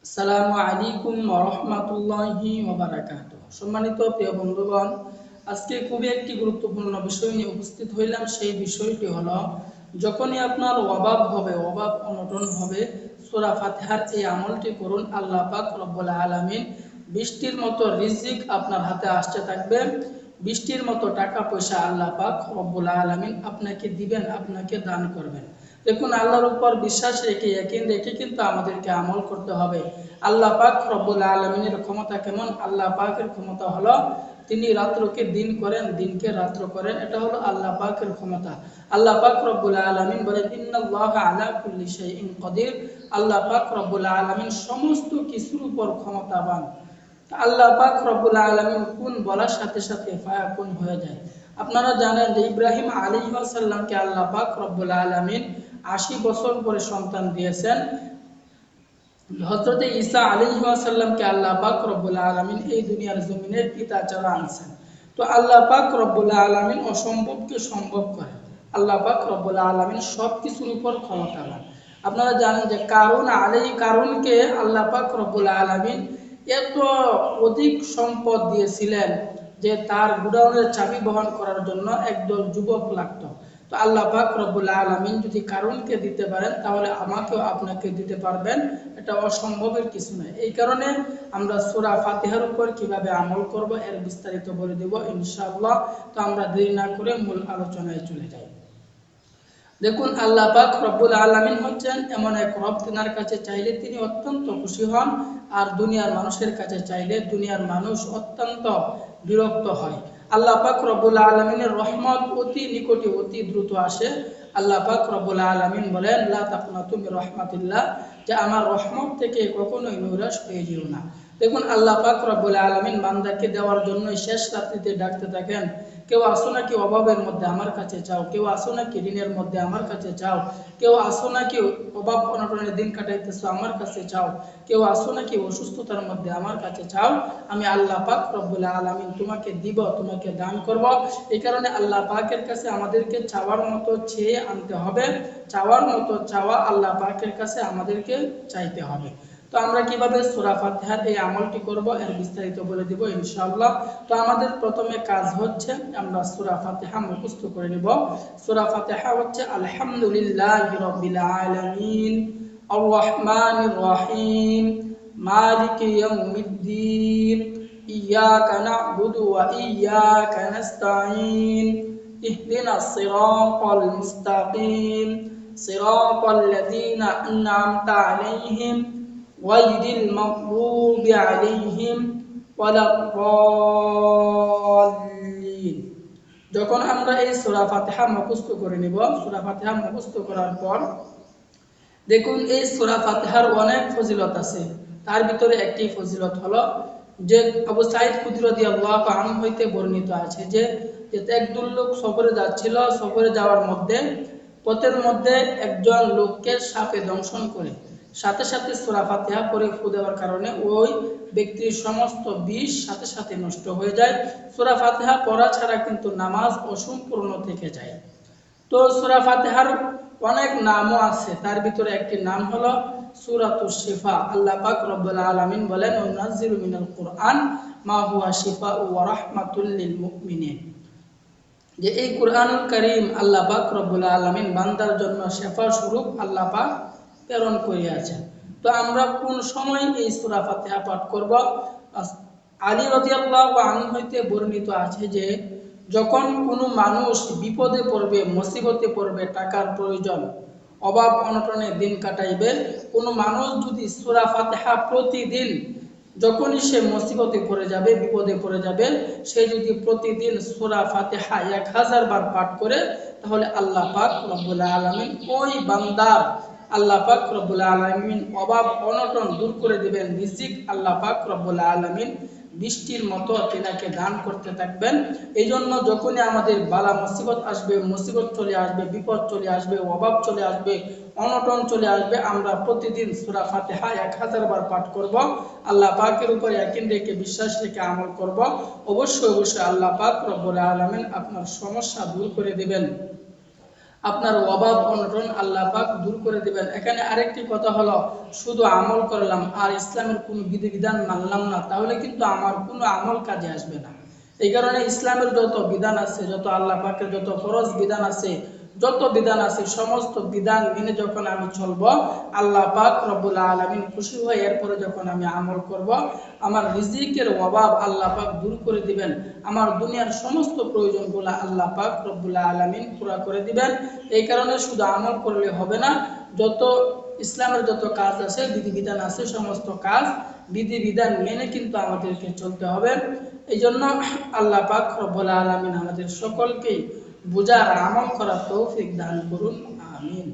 আসসালামু আলাইকুম ওয়া রাহমাতুল্লাহি ওয়া বারাকাতুহু। সম্মানিত প্রিয় বন্ধুগণ, আজকে খুবই একটি গুরুত্বপূর্ণ বিষয় নিয়ে উপস্থিত হইলাম। সেই বিষয়টি হলো, যখনই আপনার অভাব হবে, অভাব অনটন হবে, সূরা ফাতিহার এই আমলটি করুন। আল্লাহ পাক রব্বুল আলামিন বৃষ্টির মতো রিজিক আপনার হাতে আসতে থাকবে। বৃষ্টির মতো টাকা পয়সা আল্লাহ পাক রব্বুল আলামিন আপনাকে দিবেন, আপনাকে দান করবেন। দেখুন, আল্লাহর উপর বিশ্বাস রেখে ইয়াকিন রেখে কিন্তু আমাদেরকে আমল করতে হবে। আল্লাহ পাক রব্বুল আলামিনের ক্ষমতা কেমন? আল্লাহ পাকের ক্ষমতা হলো তিনি রাত্রকে দিন করেন, দিনকে রাত্র করেন। এটা হলো আল্লাহ পাকের ক্ষমতা। আল্লাহ পাক রব্বুল আলামিন বলেন, ইন্নাল্লাহা আলা কুল্লি শাইইন কাদির। আল্লাহ পাক রব্বুল আলামিন সমস্ত কিছুর উপর ক্ষমতাবান। আল্লাহ পাক রব্বুল আলামিন কোন বলার সাথে সাথে ফায়াকুন হয়ে যায়। আপনারা জানেন যে ইব্রাহিম আলাইহিস সালামকে আল্লাহ পাক রব্বুল আলামিন ৮০ বছর পরে সন্তান দিয়েছেন। হযরত ঈসা আলাইহিস সালামকে আল্লাহ পাক রব্বুল আলামিন এই দুনিয়ার জমিনের পিতা চারা আনছেন। তো আল্লাহ পাক রব্বুল আলামিন অসম্ভবকে সম্ভব করে। আল্লাহ পাক রব্বুল আলামিন সবকিছুর উপর ক্ষমতাবান। আপনারা জানেন যে কারুনকে আল্লাহ পাক রব্বুল আলামিন এত অধিক সম্পদ দিয়েছিলেন যে তার গুডাউনের চাবি বহন করার জন্য একদল যুবক লাগতো। তো আল্লাহ পাক রব্বুল আলামিন যদি কারুনকে দিতে পারেন, তাহলে আমাকেও আপনাকে দিতে পারবেন। এটা অসম্ভবের কিছু নয়। এই কারণে আমরা সূরা ফাতিহার উপর কিভাবে আমল করব এর বিস্তারিত বলে দেব ইনশাআল্লাহ। তো আমরা দেরি না করে মূল আলোচনায় চলে যাই। দেখুন, আল্লাহ পাক রব্বুল আলামিন হচ্ছেন এমন এক রব, তিনার কাছে চাইলে তিনি অত্যন্ত খুশি হন, আর দুনিয়ার মানুষের কাছে চাইলে দুনিয়ার মানুষ অত্যন্ত বিরক্ত হয়। আল্লাহ পাক রব্বুল আলামিনের রহমত অতি নিকটে, অতি দ্রুত আসে। আল্লাহ পাক রব্বুল আলামিন বলেন, লা তাকনাতু মির রাহমাতিল্লাহ, যে আমার রহমত থেকে কখনোই নৈরাশ হয়ে যেও না। দেখুন, আল্লাহ পাক রব্বুল আলামিন বান্দাকে দেওয়ার জন্য শেষ রাত্রিতে ডাকতে থাকেন, কেউ আসো নাকি অভাবের মধ্যে আমার কাছে চাও, কেউ আসো নাকি ঋণের মধ্যে আমার কাছে চাও, কেউ আসো নাকি অভাব অনটনের দিন কাটাইতেছো আমার কাছে চাও, কেউ আসো নাকি অসুস্থতার মধ্যে আমার কাছে চাও। আমি আল্লাহ পাক রব্বুল আলামিন তোমাকে দিব, তোমাকে দান করব। এই কারণে আল্লাহ পাকের কাছে আমাদেরকে চাওয়ার মতো চেয়ে আনতে হবে। চাওয়ার মতো চাওয়া আল্লাহ পাকের কাছে আমাদেরকে চাইতে হবে। তো আমরা কিভাবে সূরা ফাতিহার এই আমলটি করব এর বিস্তারিত বলে দিব ইনশাআল্লাহ। তো আমাদের প্রথমে কাজ হচ্ছে আমরা সূরা ফাতিহা মুখস্থ করে নিব। সূরা ফাতিহা হচ্ছে আলহামদুলিল্লাহি রাব্বিল আলামিন আর রহমানির রহিম মালিকি ইয়াউমিদ্দিন ইয়াকা না'বুদু ওয়া ইয়াকা নাস্তাঈন ইহদিনাস সিরাতাল মুস্তাকিম সিরাতাল লাযীনা আন'আমতা আলাইহিম গায়রিল মাগদুবি আলাইহিম ওয়ালাদ-দাল্লিন। যখন আমরা এই সূরা ফাতিহা মুখস্থ করে নিব, সূরা ফাতিহা মুখস্থ করার পর দেখুন, এই সূরা ফাতিহার অনেক ফজিলত আছে। তার ভিতরে একটি ফজিলত হলো যে আবু সাঈদ খুদরি রাদিয়াল্লাহু আনহু হইতে বর্ণিত আছে যে একদল লোক সফরে যাচ্ছিল। সফরে যাওয়ার মধ্যে পথের মধ্যে একজন লোককে সাপে দংশন করে, সাথে সাথে সূরা ফাতিহা পড়ে ফু দেওয়ার কারণে ওই ব্যক্তির সমস্ত বিষ সাথে সাথে নষ্ট হয়ে যায়। সূরা ফাতিহা পড়া ছাড়া কিন্তু নামাজ অসম্পূর্ণ থেকে যায়। তো সূরা ফাতিহার অনেক নামও আছে। তার ভিতরে একটি নাম হলো সূরাতুশ শিফা। আল্লাহ পাক রব্বুল আলামিন বলেন, ওয়ানাজ্জিলু মিনাল কুরআন মা হুয়া শিফাউ ওয়া রাহমাতুল লিল মুমিনিন, যে এই কুরআনুল কারীম আল্লাহ পাক রব্বুল আলামিন বান্দার জন্য শিফা স্বরূপ আল্লাহ পাক প্রেরণ করিয়াছেন। তো আমরা কোন সময় এই সূরা ফাতিহা পাঠ করব? আলী রাদিয়াল্লাহু আনহু হইতে বর্ণিত আছে যে যখন কোনো মানুষ বিপদে পড়বে, মুসিবতে পড়বে, টাকার প্রয়োজন, অভাব অনটনে দিন কাটাইবে, কোনো মানুষ যদি সূরা ফাতিহা প্রতিদিন, যখনই সে মুসিবতে পড়ে যাবে, বিপদে পড়ে যাবে, সে যদি প্রতিদিন সূরা ফাতিহা 1000 বার পাঠ করে, তাহলে আল্লাহ পাক রব্বুল আলামিন ওই বান্দার, আল্লাহ পাক রব্বুল আলামিন অভাব অনটন দূর করে দিবেন। রিজিক আল্লাহ পাক রব্বুল আলামিন বৃষ্টির মতো তিনাকে দান করতে থাকবেন। এই জন্য যখনই আমাদের বালা মুসিবত আসবে, মুসিবত চলে আসবে, বিপদ চলে আসবে, অভাব চলে আসবে, অনটন চলে আসবে, আমরা প্রতিদিন সূরা ফাতিহা 1000 বার পাঠ করব। আল্লাহ পাকের উপর ইয়াকিন রেখে, বিশ্বাস রেখে আমল করব। অবশ্যই অবশ্যই আল্লাহ পাক রব্বুল আলামিন আপনার সমস্যা দূর করে দিবেন। আপনার অভাব অনটন আল্লাহ পাক দূর করে দিবেন। এখানে আরেকটি কথা হলো, শুধু আমল করলাম আর ইসলামের কোনো বিধিবিধান মানলাম না, তাহলে কিন্তু আমার কোনো আমল কাজে আসবে না। এই কারণে ইসলামের যত বিধান আছে, যত আল্লাহ পাকের যত ফরজ বিধান আছে, যত বিধান আছে, সমস্ত বিধান মেনে যখন আমি চলবো, আল্লাহ পাক রব্বুল আলামিন খুশি হয়ে এরপরে যখন আমি আমল করব, আমার রিজিকের অভাব আল্লাহ পাক দূর করে দিবেন। আমার দুনিয়ার সমস্ত প্রয়োজনগুলো আল্লাহ পাক রব্বুল আলামিন পুরা করে দিবেন। এই কারণে শুধু আমল করলে হবে না, যত ইসলামের যত কাজ আছে, বিধিবিধান আছে, সমস্ত কাজ বিধিবিধান মেনে কিন্তু আমাদেরকে চলতে হবে। এই জন্য আল্লাহ পাক রব্বুল আলামিন আমাদের সকলকে বুঝার আমল করার তৌফিক দান করুন। আমিন।